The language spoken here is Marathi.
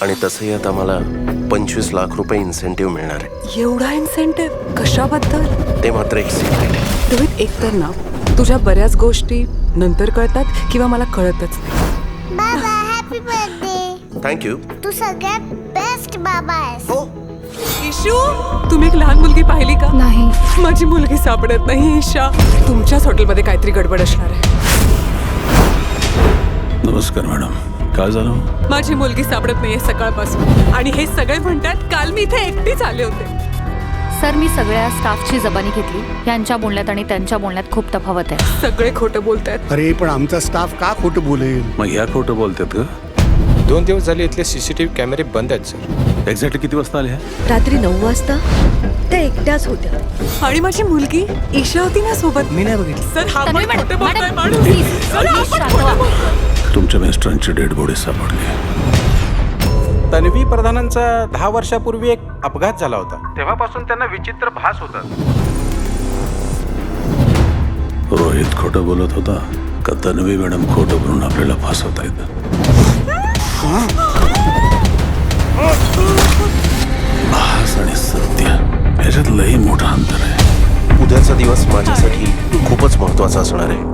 आणि तसंही आता मला 25 लाख रुपये इन्सेंटिव्ह मिळणार आहे. एवढा इन्सेंटिव्ह कशाबद्दल? ते मात्र एक सिक्रेट आहे. रोहित, एक तर ना तुझ्या बऱ्याच गोष्टी नंतर कळतात किंवा मला कळतच नाही. बाबा हॅपी बर्थडे. थँक्यू. तू सगळ्यात बेस्ट बाबा आहेस. हो. इशू, तुम्ही एक लहान मुलगी पाहिली का? नाही. माझी मुलगी सापडत नाही. ईशा, तुमच्याच हॉटेलमध्ये काहीतरी गडबड असणार आहे. नमस्कार मॅडम, काय झालं? माझी मुलगी सापडत नाहीये सकाळपासून, आणि हे सगळे म्हणतात काल मी इथे एकटीच आले होते. सर, मी सगळ्या स्टाफची जबानी घेतली. यांच्या बोलण्यात आणि त्यांच्या बोलण्यात खूप तफावत आहे. सगळे खोटं बोलतायत. अरे पण आमचा स्टाफ का खोटं बोलेल? मग ह्या खोटं बोलतात का? 2 दिवस झाले इथले CCTV कॅमेरे बंद आहेत सर. एक्झॅक्टली किती वाजता आले ह्या? रात्री 9 वाजता त्या एकट्याच होत्या. आणि माझी मुलगी ईशा होती ना सोबत. मी नाही बघितली. सर, हा पण तन्वी खोटं मॅडम, बोलतोय मॅडम, माणूस. प्लीज, सर, हा प्लीज पण शांत खोटं व्हा. बोलतोय. तुमच्या मिस्टरांची डेड बॉडी सापडली. तन्वी प्रधानांचा 10 वर्षापूर्वी एक अपघात झाला होता. तेव्हापासून त्यांना विचित्र भास होतात. रोहित खोटं बोलत होता का तन्वी मॅडम खोटं बोलून आपल्याला फसवतायत? भास आणि सत्य याच्यात लई मोठं अंतर आहे. उद्याचा दिवस माझ्यासाठी खूपच महत्त्वाचा असणार आहे.